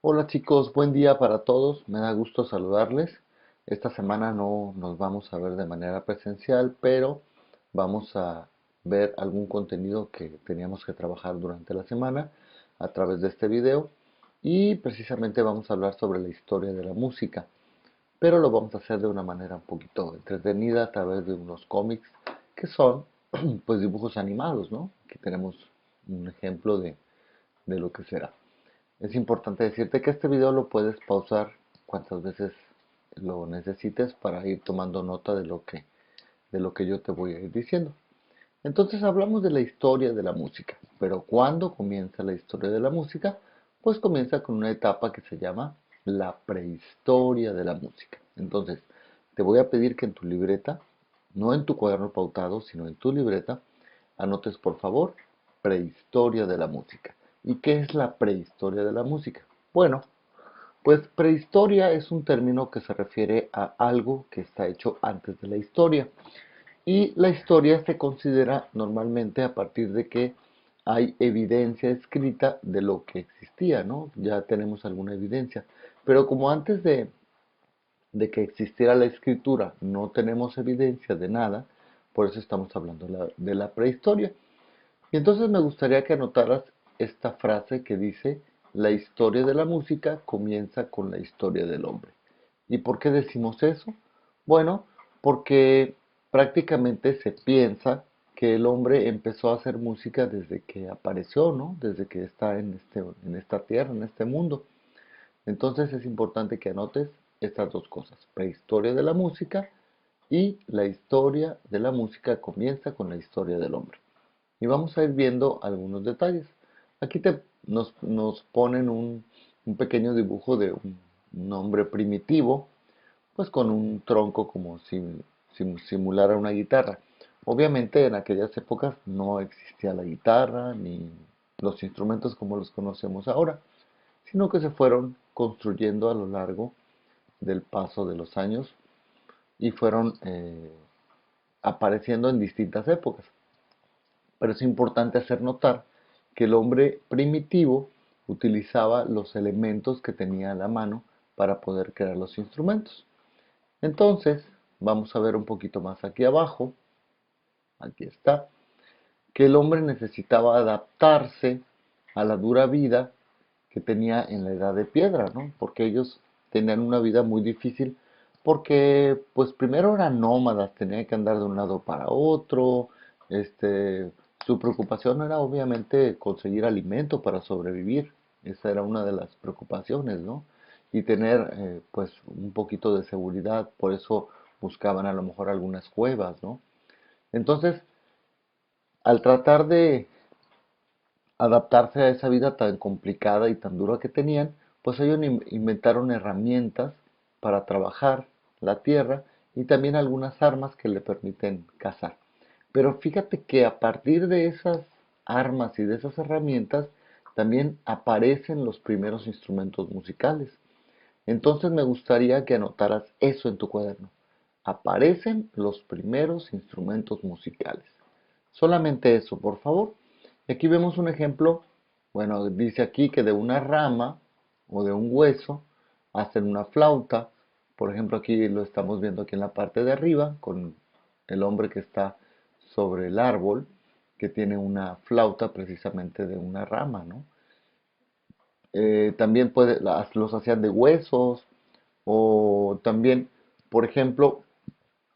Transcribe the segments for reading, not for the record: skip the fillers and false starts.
Hola chicos, buen día para todos. Me da gusto saludarles. Esta semana no nos vamos a ver de manera presencial, pero vamos a ver algún contenido que teníamos que trabajar durante la semana a través de este video. Y precisamente vamos a hablar sobre la historia de la música, pero lo vamos a hacer de una manera un poquito entretenida a través de unos cómics que son pues dibujos animados, ¿no? Aquí tenemos un ejemplo de lo que será. Es importante decirte que este video lo puedes pausar cuantas veces lo necesites para ir tomando nota de lo que yo te voy a ir diciendo. Entonces hablamos de la historia de la música, pero ¿cuándo comienza la historia de la música? Pues comienza con una etapa que se llama la prehistoria de la música. Entonces, te voy a pedir que en tu libreta, no en tu cuaderno pautado, sino en tu libreta, anotes por favor prehistoria de la música. ¿Y qué es la prehistoria de la música? Bueno, pues prehistoria es un término que se refiere a algo que está hecho antes de la historia. Y la historia se considera normalmente a partir de que hay evidencia escrita de lo que existía, ¿no? Ya tenemos alguna evidencia. Pero como antes de que existiera la escritura no tenemos evidencia de nada, por eso estamos hablando de la prehistoria. Y entonces me gustaría que anotaras esta frase que dice, la historia de la música comienza con la historia del hombre. ¿Y por qué decimos eso? Bueno, porque prácticamente se piensa que el hombre empezó a hacer música desde que apareció, ¿no? Desde que está en esta tierra, en este mundo. Entonces es importante que anotes estas dos cosas, prehistoria de la música y la historia de la música comienza con la historia del hombre. Y vamos a ir viendo algunos detalles. Aquí nos ponen un pequeño dibujo de un hombre primitivo, pues con un tronco como si simulara una guitarra. Obviamente en aquellas épocas no existía la guitarra ni los instrumentos como los conocemos ahora, sino que se fueron construyendo a lo largo del paso de los años y fueron apareciendo en distintas épocas. Pero es importante hacer notar que el hombre primitivo utilizaba los elementos que tenía a la mano para poder crear los instrumentos. Entonces, vamos a ver un poquito más aquí abajo, aquí está, que el hombre necesitaba adaptarse a la dura vida que tenía en la edad de piedra, ¿no? Porque ellos tenían una vida muy difícil porque pues primero eran nómadas, tenían que andar de un lado para otro, este, su preocupación era obviamente conseguir alimento para sobrevivir, esa era una de las preocupaciones, ¿no? Y tener pues un poquito de seguridad, por eso buscaban a lo mejor algunas cuevas, ¿no? Entonces, al tratar de adaptarse a esa vida tan complicada y tan dura que tenían, pues ellos inventaron herramientas para trabajar la tierra y también algunas armas que le permiten cazar. Pero fíjate que a partir de esas armas y de esas herramientas también aparecen los primeros instrumentos musicales. Entonces me gustaría que anotaras eso en tu cuaderno. Aparecen los primeros instrumentos musicales. Solamente eso, por favor. Y aquí vemos un ejemplo, bueno, dice aquí que de una rama o de un hueso hacen una flauta. Por ejemplo, aquí lo estamos viendo aquí en la parte de arriba, con el hombre que está sobre el árbol, que tiene una flauta precisamente de una rama, ¿no? También los hacían de huesos, o también, por ejemplo,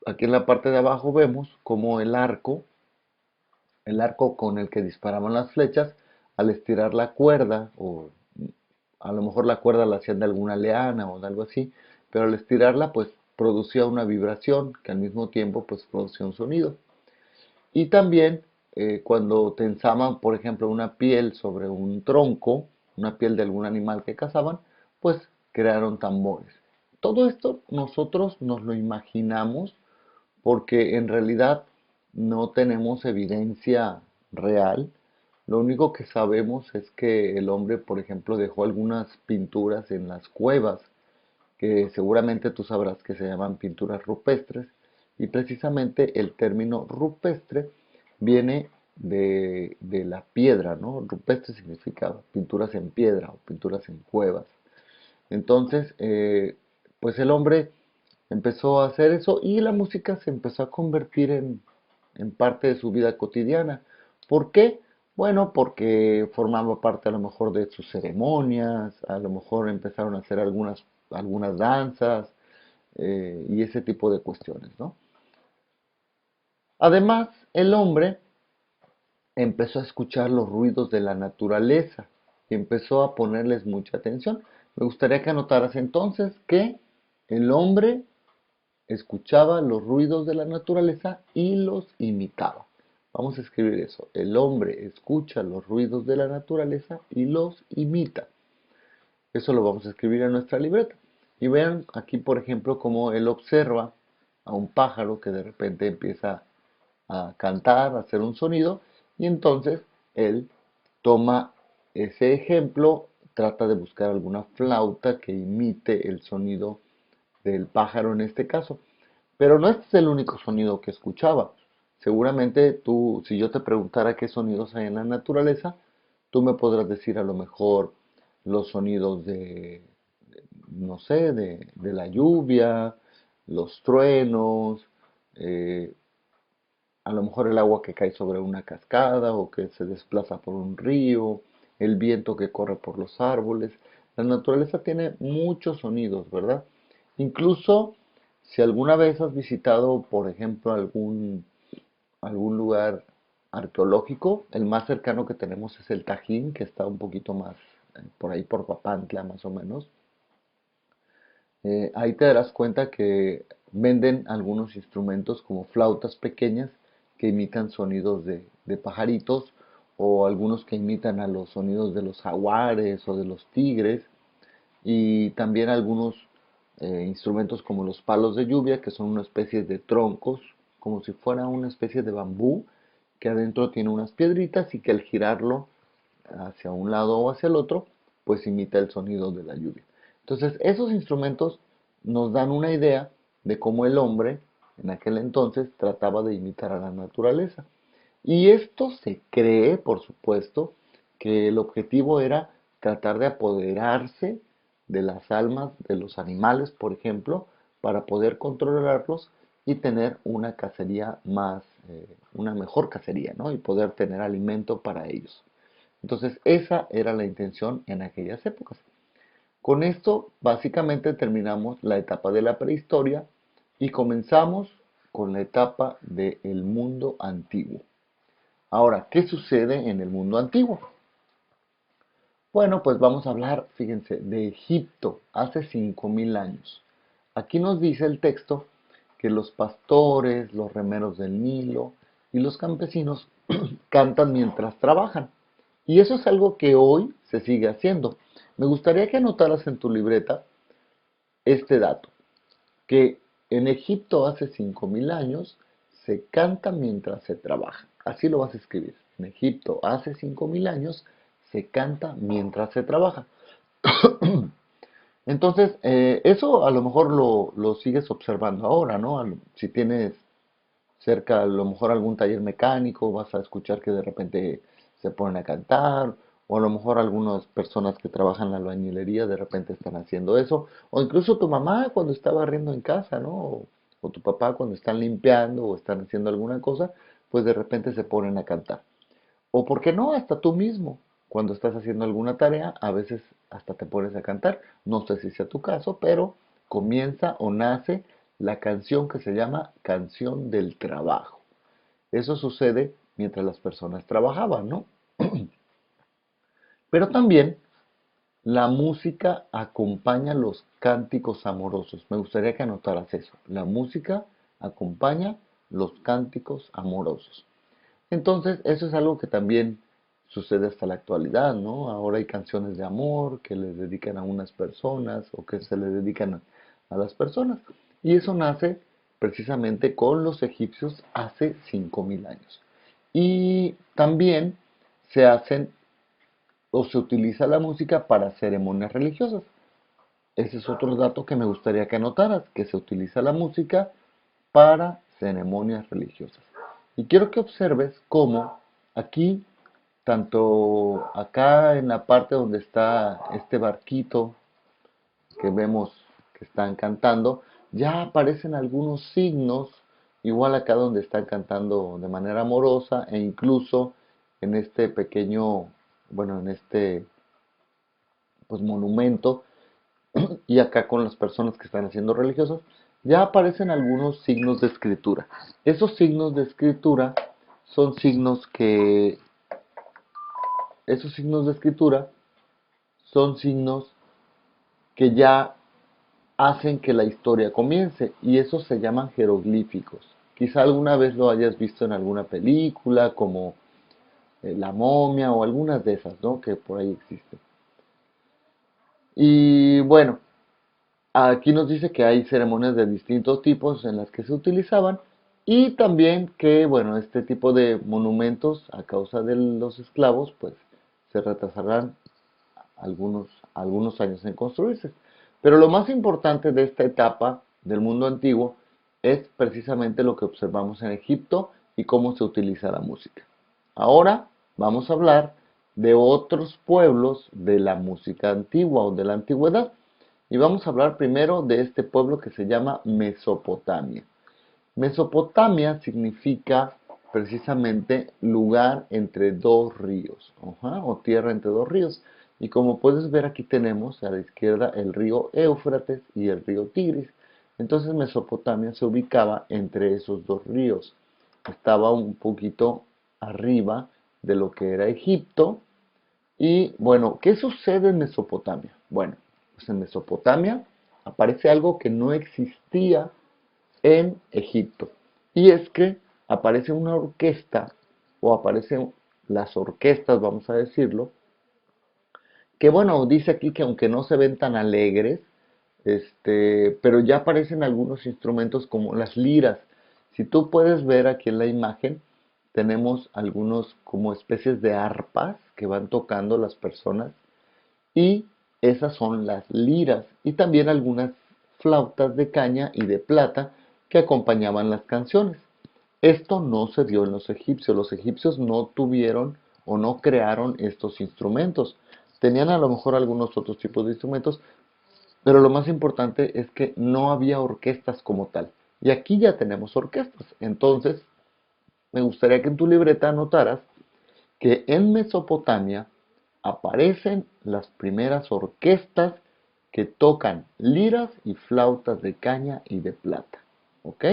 aquí en la parte de abajo vemos como el arco con el que disparaban las flechas, al estirar la cuerda, o a lo mejor la cuerda la hacían de alguna liana o de algo así, pero al estirarla pues producía una vibración que al mismo tiempo pues producía un sonido. Y también cuando tensaban, por ejemplo, una piel sobre un tronco, una piel de algún animal que cazaban, pues crearon tambores. Todo esto nosotros nos lo imaginamos porque en realidad no tenemos evidencia real. Lo único que sabemos es que el hombre, por ejemplo, dejó algunas pinturas en las cuevas, que seguramente tú sabrás que se llaman pinturas rupestres, y precisamente el término rupestre viene de la piedra, ¿no? Rupestre significa pinturas en piedra o pinturas en cuevas. Entonces, pues el hombre empezó a hacer eso y la música se empezó a convertir en parte de su vida cotidiana. ¿Por qué? Bueno, porque formaba parte a lo mejor de sus ceremonias, a lo mejor empezaron a hacer algunas danzas y ese tipo de cuestiones, ¿no? Además, el hombre empezó a escuchar los ruidos de la naturaleza y empezó a ponerles mucha atención. Me gustaría que anotaras entonces que el hombre escuchaba los ruidos de la naturaleza y los imitaba. Vamos a escribir eso. El hombre escucha los ruidos de la naturaleza y los imita. Eso lo vamos a escribir en nuestra libreta. Y vean aquí, por ejemplo, cómo él observa a un pájaro que de repente empieza a cantar, a hacer un sonido, y entonces él toma ese ejemplo, trata de buscar alguna flauta que imite el sonido del pájaro en este caso. Pero no este es el único sonido que escuchaba. Seguramente tú, si yo te preguntara qué sonidos hay en la naturaleza, tú me podrás decir a lo mejor los sonidos no sé, de la lluvia, los truenos, eh, a lo mejor el agua que cae sobre una cascada o que se desplaza por un río, el viento que corre por los árboles. La naturaleza tiene muchos sonidos, ¿verdad? Incluso si alguna vez has visitado, por ejemplo, algún lugar arqueológico, el más cercano que tenemos es el Tajín, que está un poquito más por ahí por Papantla, más o menos. Ahí te darás cuenta que venden algunos instrumentos como flautas pequeñas que imitan sonidos de pajaritos o algunos que imitan a los sonidos de los jaguares o de los tigres y también algunos instrumentos como los palos de lluvia que son una especie de troncos como si fuera una especie de bambú que adentro tiene unas piedritas y que al girarlo hacia un lado o hacia el otro pues imita el sonido de la lluvia. Entonces, esos instrumentos nos dan una idea de cómo el hombre en aquel entonces trataba de imitar a la naturaleza. Y esto se cree, por supuesto, que el objetivo era tratar de apoderarse de las almas de los animales, por ejemplo, para poder controlarlos y tener una cacería una mejor cacería, ¿no? Y poder tener alimento para ellos. Entonces, esa era la intención en aquellas épocas. Con esto, básicamente terminamos la etapa de la prehistoria y comenzamos con la etapa del mundo antiguo. Ahora, ¿qué sucede en el mundo antiguo? Bueno, pues vamos a hablar, fíjense, de Egipto hace 5000 años. Aquí nos dice el texto que los pastores, los remeros del Nilo y los campesinos cantan mientras trabajan. Y eso es algo que hoy se sigue haciendo. Me gustaría que anotaras en tu libreta este dato, que en Egipto hace 5000 años se canta mientras se trabaja. Así lo vas a escribir. En Egipto hace 5000 años se canta mientras se trabaja. Entonces, eso a lo mejor lo sigues observando ahora, ¿no? Si tienes cerca a lo mejor algún taller mecánico, vas a escuchar que de repente se ponen a cantar, o a lo mejor algunas personas que trabajan en la albañilería de repente están haciendo eso, o incluso tu mamá cuando está barriendo en casa, ¿no? O tu papá cuando están limpiando o están haciendo alguna cosa, pues de repente se ponen a cantar. O por qué no, hasta tú mismo, cuando estás haciendo alguna tarea, a veces hasta te pones a cantar. No sé si sea tu caso, pero comienza o nace la canción que se llama canción del trabajo. Eso sucede mientras las personas trabajaban, ¿no? Pero también la música acompaña los cánticos amorosos. Me gustaría que anotaras eso. La música acompaña los cánticos amorosos. Entonces, eso es algo que también sucede hasta la actualidad, ¿no? Ahora hay canciones de amor que les dedican a unas personas o que se le dedican a las personas. Y eso nace precisamente con los egipcios hace 5000 años. Y también se hacen o se utiliza la música para ceremonias religiosas. Ese es otro dato que me gustaría que anotaras, que se utiliza la música para ceremonias religiosas. Y quiero que observes cómo aquí, tanto acá en la parte donde está este barquito que vemos que están cantando, ya aparecen algunos signos, igual acá donde están cantando de manera amorosa e incluso en este pequeño, bueno, en este pues monumento y acá con las personas que están haciendo religiosas, ya aparecen algunos signos de escritura. Esos signos de escritura son signos que, esos signos de escritura son signos que ya hacen que la historia comience y esos se llaman jeroglíficos. Quizá alguna vez lo hayas visto en alguna película como La momia o algunas de esas, ¿no? Que por ahí existen. Y bueno, aquí nos dice que hay ceremonias de distintos tipos en las que se utilizaban y también que, bueno, este tipo de monumentos a causa de los esclavos, pues se retrasarán algunos, algunos años en construirse. Pero lo más importante de esta etapa del mundo antiguo es precisamente lo que observamos en Egipto y cómo se utiliza la música. Ahora vamos a hablar de otros pueblos de la música antigua o de la antigüedad. Y vamos a hablar primero de este pueblo que se llama Mesopotamia. Mesopotamia significa precisamente lugar entre dos ríos, o tierra entre dos ríos. Y como puedes ver aquí tenemos a la izquierda el río Éufrates y el río Tigris. Entonces Mesopotamia se ubicaba entre esos dos ríos. Estaba un poquito arriba de lo que era Egipto. Y bueno, ¿qué sucede en Mesopotamia? Bueno, pues en Mesopotamia aparece algo que no existía en Egipto. Y es que aparece una orquesta, o aparecen las orquestas, vamos a decirlo, que bueno, dice aquí que aunque no se ven tan alegres, pero ya aparecen algunos instrumentos como las liras. Si tú puedes ver aquí en la imagen, tenemos algunos como especies de arpas que van tocando las personas y esas son las liras y también algunas flautas de caña y de plata que acompañaban las canciones. Esto no se dio en los egipcios no tuvieron o no crearon estos instrumentos. Tenían a lo mejor algunos otros tipos de instrumentos, pero lo más importante es que no había orquestas como tal. Y aquí ya tenemos orquestas. Entonces, me gustaría que en tu libreta anotaras que en Mesopotamia aparecen las primeras orquestas que tocan liras y flautas de caña y de plata. ¿Ok?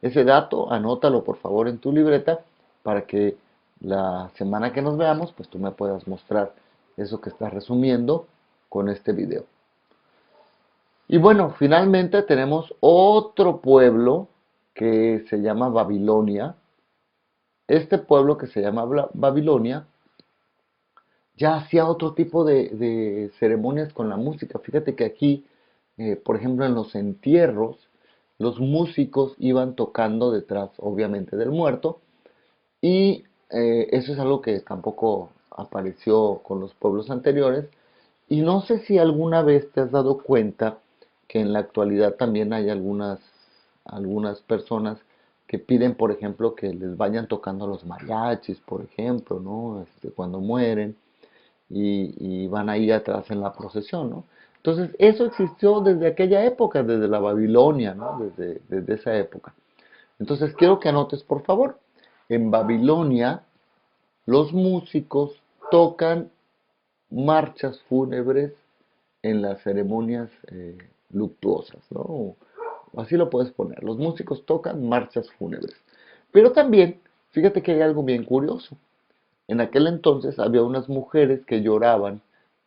Ese dato anótalo por favor en tu libreta para que la semana que nos veamos, pues tú me puedas mostrar eso que estás resumiendo con este video. Y bueno, finalmente tenemos otro pueblo que se llama Babilonia. Este pueblo que se llama Babilonia ya hacía otro tipo de ceremonias con la música. Fíjate que aquí, por ejemplo, en los entierros, los músicos iban tocando detrás, obviamente, del muerto, y eso es algo que tampoco apareció con los pueblos anteriores. Y no sé si alguna vez te has dado cuenta que en la actualidad también hay algunas personas que piden, por ejemplo, que les vayan tocando los mariachis, por ejemplo, ¿no? Cuando mueren y van ahí atrás en la procesión, ¿no? Entonces, eso existió desde aquella época, desde la Babilonia, ¿no? Desde esa época. Entonces, quiero que anotes, por favor, en Babilonia los músicos tocan marchas fúnebres en las ceremonias luctuosas, ¿no? Así lo puedes poner. Los músicos tocan marchas fúnebres. Pero también, fíjate que hay algo bien curioso. En aquel entonces había unas mujeres que lloraban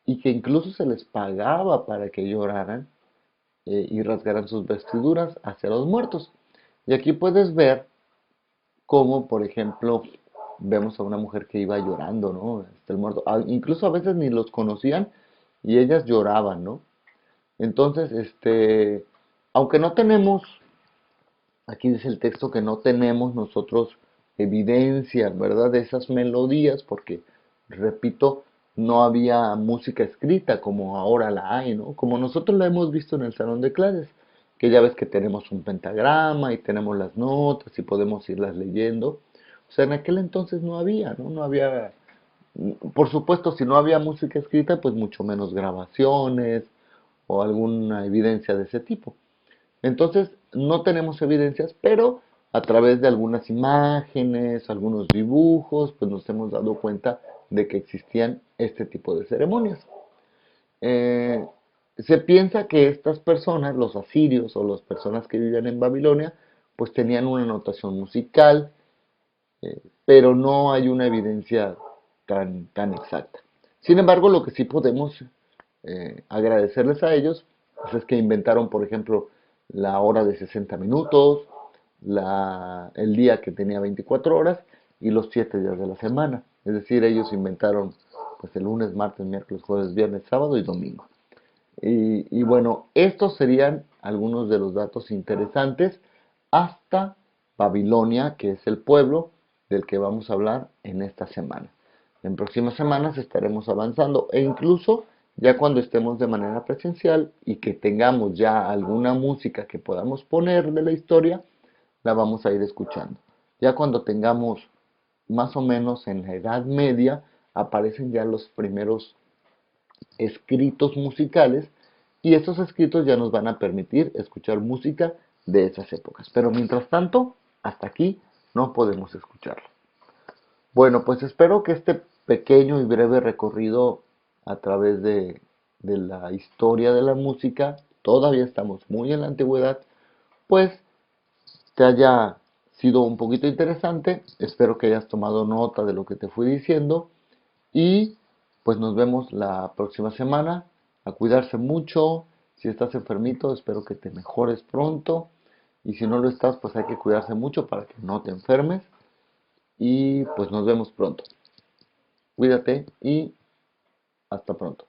y que incluso se les pagaba para que lloraran y rasgaran sus vestiduras hacia los muertos. Y aquí puedes ver cómo, por ejemplo, vemos a una mujer que iba llorando, ¿no? El muerto. Incluso a veces ni los conocían y ellas lloraban, ¿no? Entonces, aunque no tenemos, aquí dice el texto que no tenemos nosotros evidencia, ¿verdad? De esas melodías, porque, repito, no había música escrita como ahora la hay, ¿no? Como nosotros la hemos visto en el salón de clases, que ya ves que tenemos un pentagrama y tenemos las notas y podemos irlas leyendo. O sea, en aquel entonces no había, ¿no? No había, por supuesto, si no había música escrita, pues mucho menos grabaciones o alguna evidencia de ese tipo. Entonces, no tenemos evidencias, pero a través de algunas imágenes, algunos dibujos, pues nos hemos dado cuenta de que existían este tipo de ceremonias. Eh, Se piensa que estas personas, los asirios o las personas que vivían en Babilonia, pues tenían una notación musical, pero no hay una evidencia tan exacta. Sin embargo, lo que sí podemos agradecerles a ellos pues es que inventaron, por ejemplo, la hora de 60 minutos, el día que tenía 24 horas y los 7 días de la semana. Es decir, ellos inventaron pues el lunes, martes, miércoles, jueves, viernes, sábado y domingo. Y bueno, estos serían algunos de los datos interesantes hasta Babilonia, que es el pueblo del que vamos a hablar en esta semana. En próximas semanas estaremos avanzando e incluso ya cuando estemos de manera presencial y que tengamos ya alguna música que podamos poner de la historia, la vamos a ir escuchando. Ya cuando tengamos más o menos en la Edad Media, aparecen ya los primeros escritos musicales y esos escritos ya nos van a permitir escuchar música de esas épocas. Pero mientras tanto, hasta aquí no podemos escucharlo. Bueno, pues espero que este pequeño y breve recorrido a través de la historia de la música, todavía estamos muy en la antigüedad, pues te haya sido un poquito interesante. Espero que hayas tomado nota de lo que te fui diciendo y pues nos vemos la próxima semana. A cuidarse mucho. Si estás enfermito, espero que te mejores pronto. Y si no lo estás, pues hay que cuidarse mucho para que no te enfermes. Y pues nos vemos pronto. Cuídate y hasta pronto.